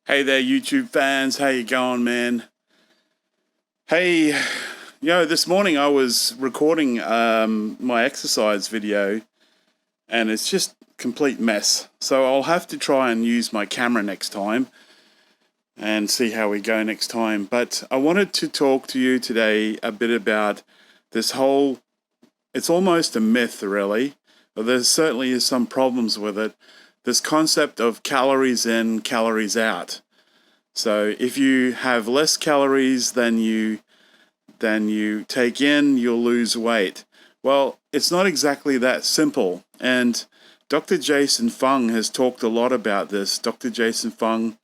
Hey there, YouTube fans. How you going, man? Hey, this morning I was recording my exercise video, and it's just complete mess. So I'll have to try and use my camera next time and see how we go next time. But I wanted to talk to you today a bit about this whole. It's almost a myth, really. There certainly is some problems with it. This concept of calories in, calories out. So if you have less calories than you take in, you'll lose weight. Well, it's not exactly that simple. And Dr. Jason Fung has talked a lot about this. Dr. Jason Fung,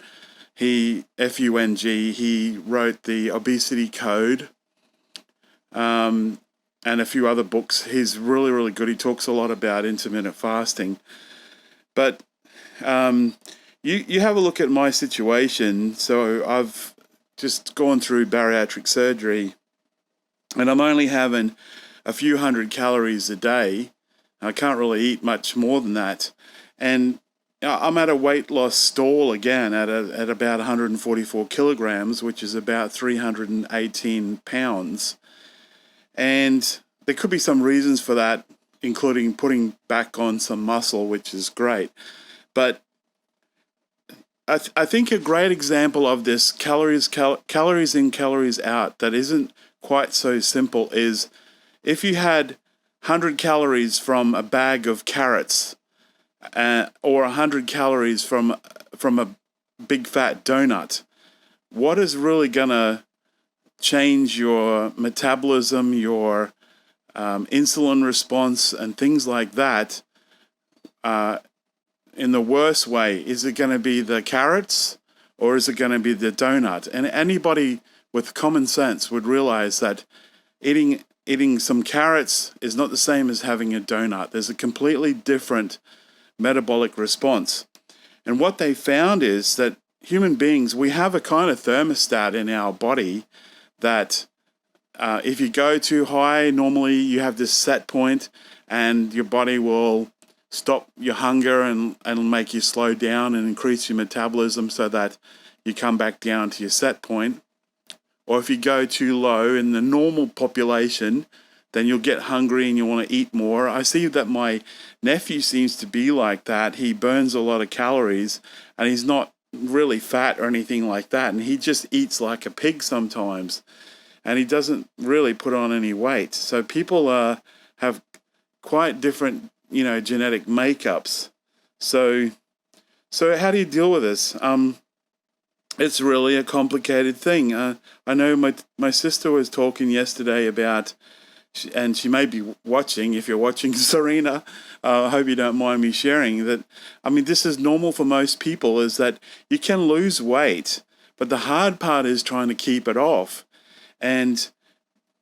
F-U-N-G, he wrote the Obesity Code and a few other books. He's really, really good. He talks a lot about intermittent fasting. But you have a look at my situation. So I've just gone through bariatric surgery, and I'm only having a few hundred calories a day. I can't really eat much more than that. And I'm at a weight loss stall again at about 144 kilograms, which is about 318 pounds. And there could be some reasons for that, including putting back on some muscle, which is great. But I think a great example of this calories in, calories out that isn't quite so simple is if you had 100 calories from a bag of carrots or 100 calories from a big fat donut, what is really going to change your metabolism, your insulin response, and things like that in the worst way? Is it going to be the carrots or is it going to be the donut? And anybody with common sense would realize that eating some carrots is not the same as having a donut. There's a completely different metabolic response. And what they found is that human beings, we have a kind of thermostat in our body that if you go too high, normally you have this set point and your body will stop your hunger and make you slow down and increase your metabolism so that you come back down to your set point. Or if you go too low in the normal population, then you'll get hungry and you want to eat more. I see that my nephew seems to be like that. He burns a lot of calories and he's not really fat or anything like that. And he just eats like a pig sometimes. And he doesn't really put on any weight. So people have quite different genetic makeups. So how do you deal with this? It's really a complicated thing. I know my sister was talking yesterday about, and she may be watching, if you're watching, Serena, I hope you don't mind me sharing that. I mean, this is normal for most people, is that you can lose weight, but the hard part is trying to keep it off. And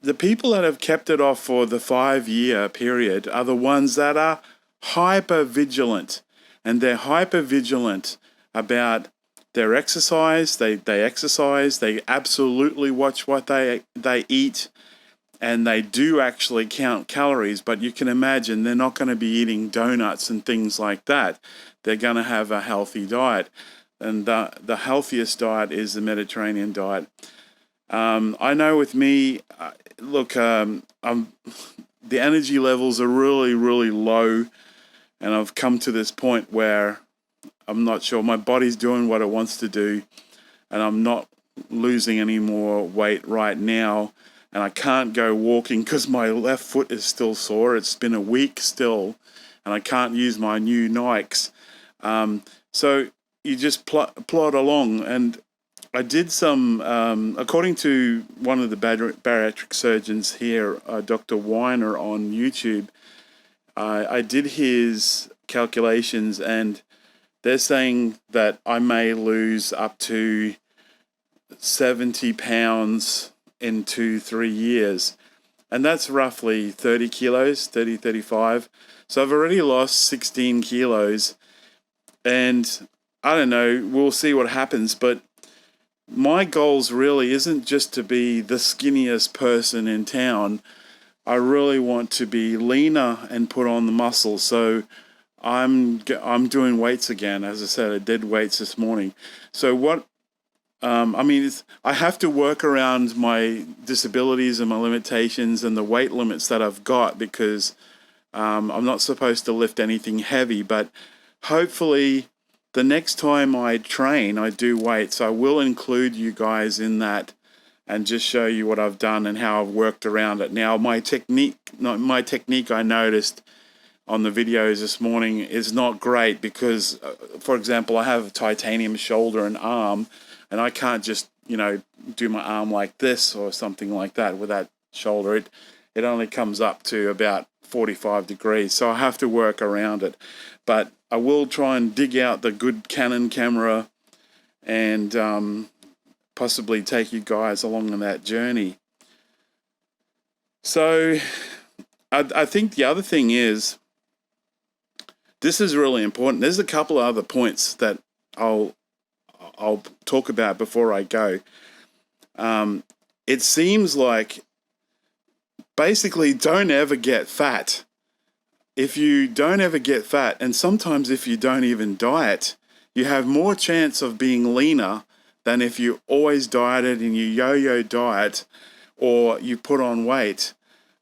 the people that have kept it off for the 5-year period are the ones that are hypervigilant. And they're hypervigilant about their exercise. They exercise. They absolutely watch what they eat. And they do actually count calories. But you can imagine they're not going to be eating donuts and things like that. They're going to have a healthy diet. And the healthiest diet is the Mediterranean diet. I know with me, the energy levels are really, really low, and I've come to this point where I'm not sure my body's doing what it wants to do, and I'm not losing any more weight right now, and I can't go walking because my left foot is still sore. It's been a week still, and I can't use my new Nikes. So you just plod along, and I did some, according to one of the bariatric surgeons here, Dr. Weiner on YouTube, I did his calculations, and they're saying that I may lose up to 70 pounds in 2-3 years. And that's roughly 30 kilos, 35. So I've already lost 16 kilos. And I don't know, we'll see what happens, but my goals really isn't just to be the skinniest person in town. I really want to be leaner and put on the muscle. So I'm doing weights again. As I said, I did weights this morning. So what? I mean, I have to work around my disabilities and my limitations and the weight limits that I've got, because I'm not supposed to lift anything heavy. But hopefully, the next time I train, I do weights, I will include you guys in that and just show you what I've done and how I've worked around it. Now, my technique I noticed on the videos this morning is not great because, for example, I have a titanium shoulder and arm, and I can't just, do my arm like this or something like that with that shoulder. It only comes up to about 45 degrees, so I have to work around it. But I will try and dig out the good Canon camera and possibly take you guys along on that journey. So I think the other thing is, this is really important. There's a couple of other points that I'll talk about before I go. It seems like basically don't ever get fat. If you don't ever get fat, and sometimes if you don't even diet, you have more chance of being leaner than if you always dieted and you yo-yo diet or you put on weight.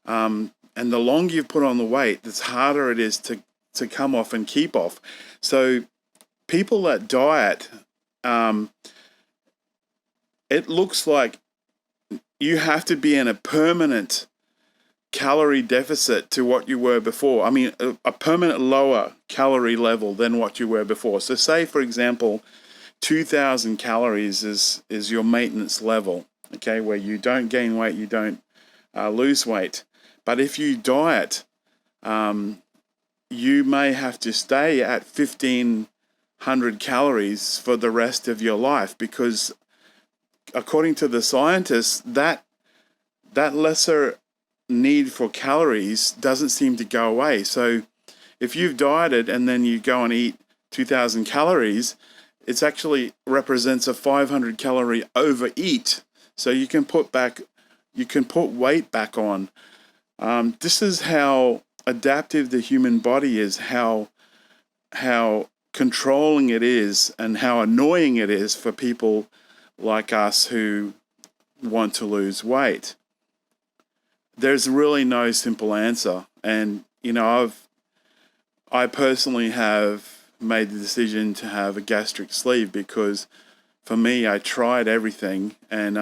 And the longer you put on the weight, the harder it is to come off and keep off. So people that diet, it looks like you have to be in a permanent calorie deficit to what you were before. I mean, a permanent lower calorie level than what you were before. So say, for example, 2,000 calories is your maintenance level, okay, where you don't gain weight, you don't lose weight. But if you diet, you may have to stay at 1,500 calories for the rest of your life, because according to the scientists, that lesser need for calories doesn't seem to go away. So if you've dieted and then you go and eat 2,000 calories, it actually represents a 500 calorie overeat. So you can put weight back on. This is how adaptive the human body is, how controlling it is, and how annoying it is for people like us who want to lose weight. There's really no simple answer. And, I personally have made the decision to have a gastric sleeve because for me, I tried everything, and,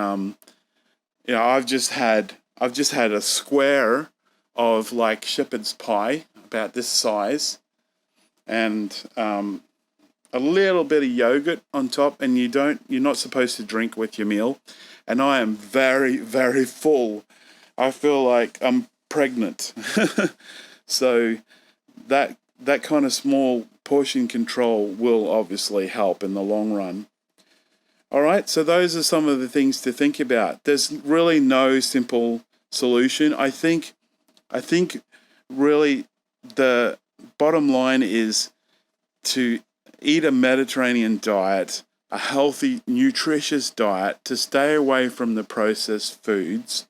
I've just had a square of like shepherd's pie about this size, and a little bit of yogurt on top, and you're not supposed to drink with your meal. And I am very, very full. I feel like I'm pregnant. So that kind of small portion control will obviously help in the long run. All right, so those are some of the things to think about. There's really no simple solution. I think really the bottom line is to eat a Mediterranean diet, a healthy, nutritious diet, to stay away from the processed foods,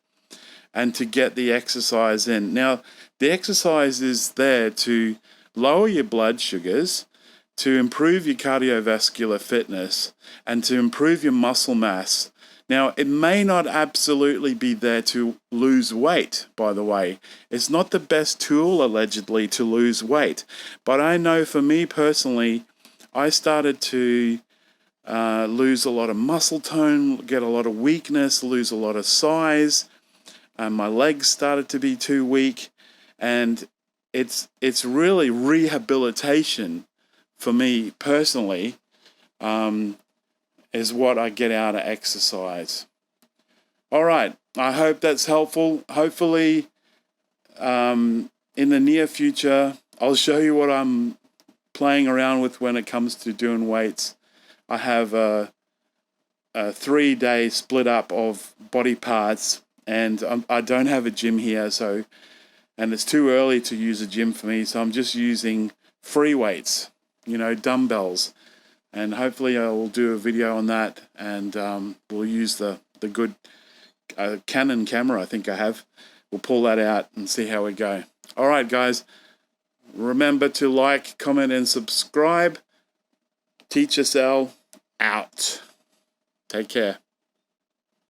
and to get the exercise in. Now, the exercise is there to lower your blood sugars, to improve your cardiovascular fitness, and to improve your muscle mass. Now, it may not absolutely be there to lose weight, by the way. It's not the best tool, allegedly, to lose weight. But I know for me personally, I started to lose a lot of muscle tone, get a lot of weakness, lose a lot of size, and my legs started to be too weak. And it's really rehabilitation for me personally, is what I get out of exercise. All right, I hope that's helpful. Hopefully, in the near future, I'll show you what I'm playing around with when it comes to doing weights. I have a 3-day split up of body parts, and I don't have a gym here, and it's too early to use a gym for me, so I'm just using free weights, dumbbells. And hopefully I will do a video on that, and we'll use the good Canon camera I think I have. We'll pull that out and see how we go. All right, guys. Remember to like, comment, and subscribe. Teacher Cell out. Take care.